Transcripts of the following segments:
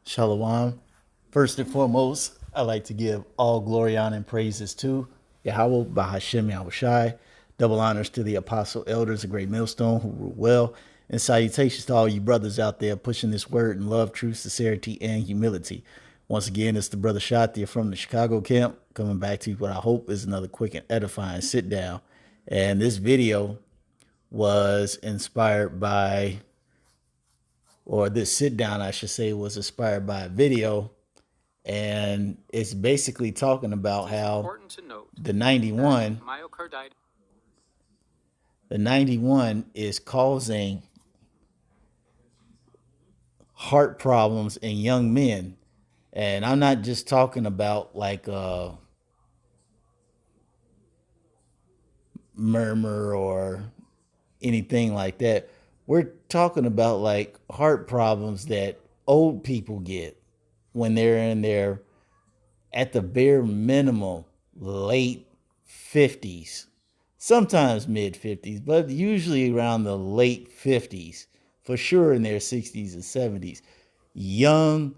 Shalom. First and foremost, I like to give all glory, honor, and praises to Yahweh, Bahashem Yahushai. Double honors to the apostle elders of Great Millstone who rule well. And salutations to all you brothers out there pushing this word in love, truth, sincerity, and humility. Once again, it's the brother Shatia from the Chicago camp coming back to what I hope is another quick and edifying sit down. And this video was inspired by, or this sit down, I should say, was inspired by a video. And it's basically talking about how the 91, the 91 is causing heart problems in young men. And I'm not just talking about like murmur or anything like that. We're talking about like heart problems that old people get when they're in their, at the bare minimum, late 50s, sometimes mid 50s, but usually around the late 50s, for sure in their 60s and 70s. Young,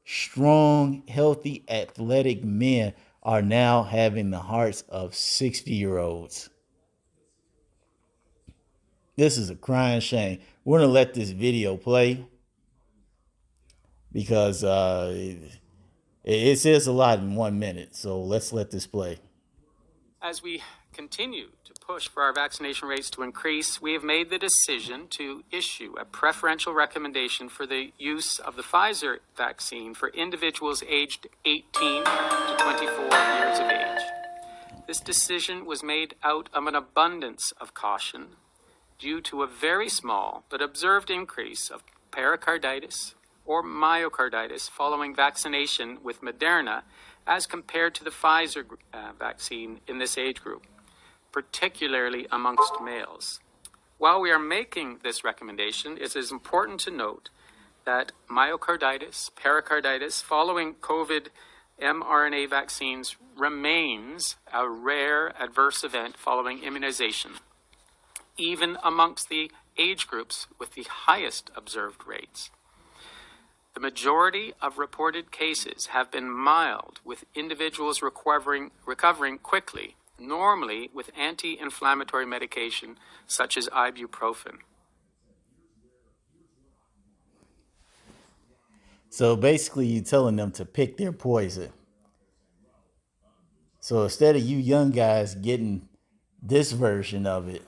strong, healthy, athletic men are now having the hearts of 60-year-olds. This is a crying shame. We're going to let this video play because it says a lot in 1 minute. So let's let this play. As we continue to push for our vaccination rates to increase, we have made the decision to issue a preferential recommendation for the use of the Pfizer vaccine for individuals aged 18 to 24 years of age. This decision was made out of an abundance of caution due to a very small but observed increase of pericarditis or myocarditis following vaccination with Moderna as compared to the Pfizer vaccine in this age group, particularly amongst males. While we are making this recommendation, it is important to note that myocarditis, pericarditis following COVID mRNA vaccines remains a rare adverse event following immunization, even amongst the age groups with the highest observed rates. The majority of reported cases have been mild, with individuals recovering quickly, normally with anti-inflammatory medication such as ibuprofen. So basically, you're telling them to pick their poison. So instead of you young guys getting this version of it,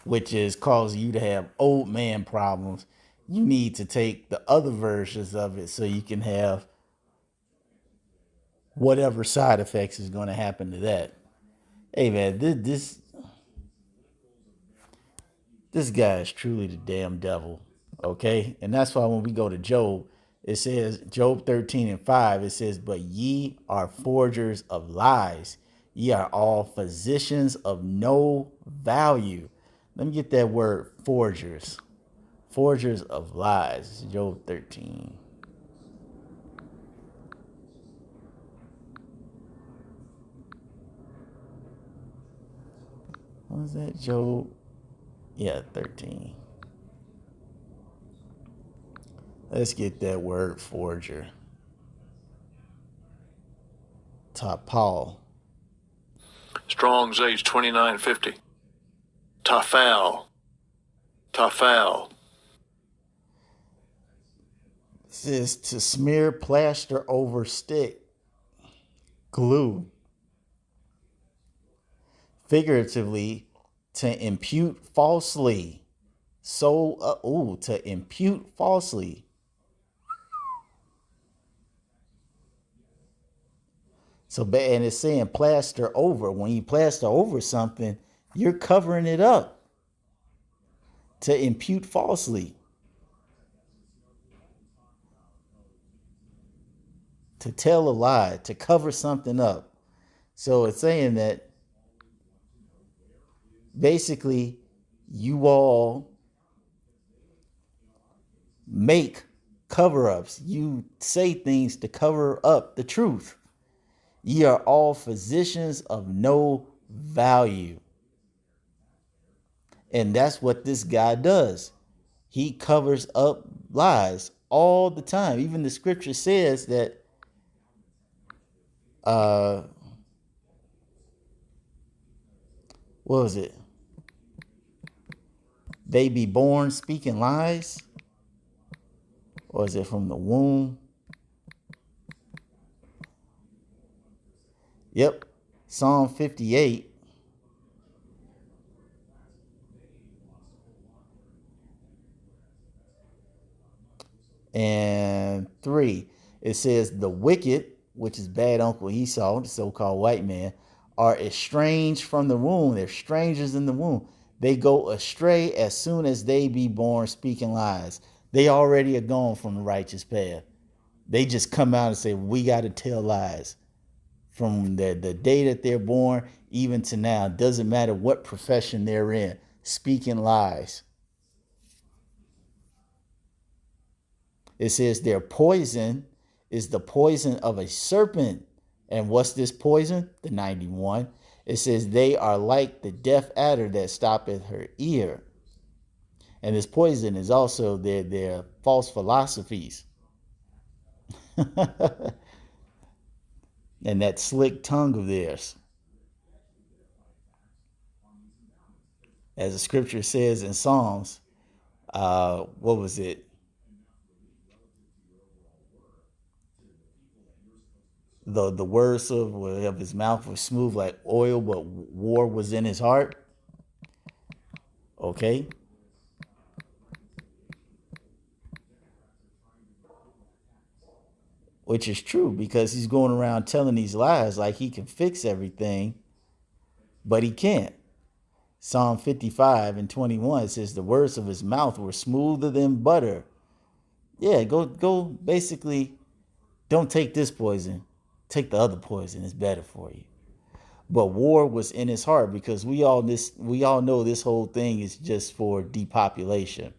which is causing you to have old man problems, you need to take the other versions of it so you can have whatever side effects is going to happen to that. Hey man, this guy is truly the damn devil. Okay? And that's why when we go to Job, it says, Job 13:5, it says, but ye are forgers of lies. Ye are all physicians of no value. Let me get that word, forgers. Forgers of lies. Job 13. What was that? Job? Yeah, 13. Let's get that word, forger. Top Paul. Strong's age 2950. Tafal. It says to smear plaster over stick. Glue. Figuratively, to impute falsely. To impute falsely. So, and it's saying plaster over. When you plaster over something, you're covering it up. To impute falsely. To tell a lie, to cover something up. So it's saying that basically you all make cover-ups. You say things to cover up the truth. Ye are all physicians of no value. And that's what this guy does. He covers up lies all the time. Even the scripture says that what was it? They be born speaking lies? Or is it from the womb? Yep. Psalm 58. And 3. It says the wicked, which is bad Uncle Esau, the so-called white man, are estranged from the womb. They're strangers in the womb. They go astray as soon as they be born speaking lies. They already are gone from the righteous path. They just come out and say, we got to tell lies. From the day that they're born, even to now, doesn't matter what profession they're in, speaking lies. It says their poison is the poison of a serpent. And what's this poison? The 91. It says they are like the deaf adder that stoppeth her ear. And this poison is also their false philosophies. And that slick tongue of theirs. As the scripture says in Psalms, what was it? The words of his mouth was smooth like oil, but war was in his heart. Okay. Which is true, because he's going around telling these lies like he can fix everything, but he can't. Psalm 55 and 21 says the words of his mouth were smoother than butter. Yeah, go basically, don't take this poison. Take the other poison. It's better for you. But war was in his heart, because we all know this whole thing is just for depopulation.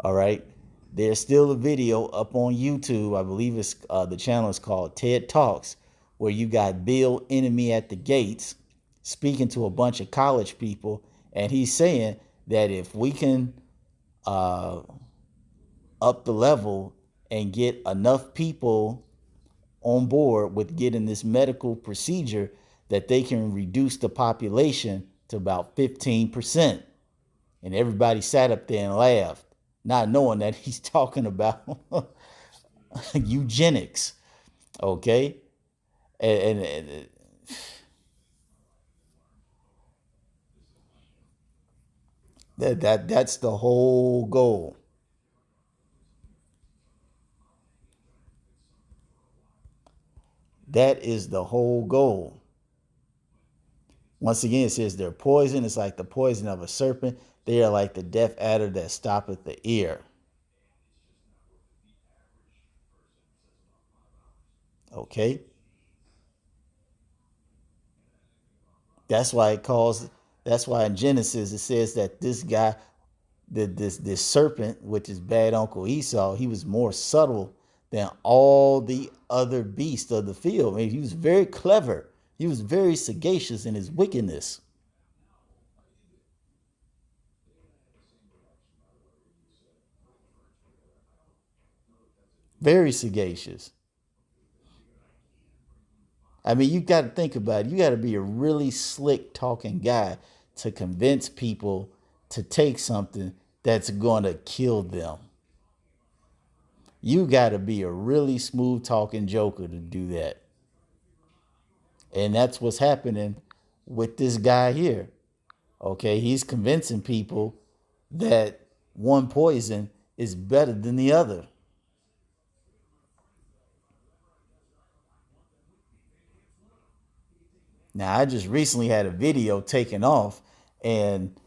All right. There's still a video up on YouTube. I believe it's the channel is called TED Talks, where you got Bill Enemy at the Gates speaking to a bunch of college people. And he's saying that if we can up the level and get enough people on board with getting this medical procedure, that they can reduce the population to about 15%. And everybody sat up there and laughed, not knowing that he's talking about eugenics. Okay. And that's the whole goal. That is the whole goal. Once again, it says their poison is like the poison of a serpent. They are like the deaf adder that stoppeth the ear. Okay. That's why in Genesis it says that this guy, this serpent, which is bad Uncle Esau, he was more subtle than all the other beasts of the field. I mean, he was very clever. He was very sagacious in his wickedness. Very sagacious. I mean, you got to think about it. You got to be a really slick talking guy to convince people to take something that's going to kill them. You got to be a really smooth talking joker to do that. And that's what's happening with this guy here. Okay, he's convincing people that one poison is better than the other. Now, I just recently had a video taken off, and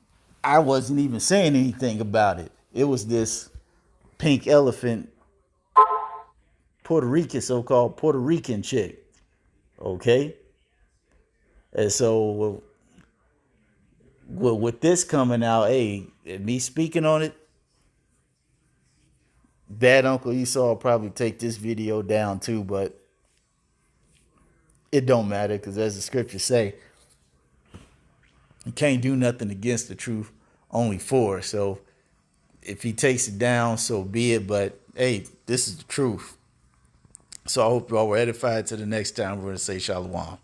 I wasn't even saying anything about it. It was this pink elephant Puerto Rican, so-called Puerto Rican chick. Okay. And so with this coming out, hey, me speaking on it, bad Uncle Esau will probably take this video down too, but it don't matter, because as the scriptures say, you can't do nothing against the truth, only for. So if he takes it down, so be it. But Hey, this is the truth. So I hope you all were edified. To the next time, we're going to say shalom.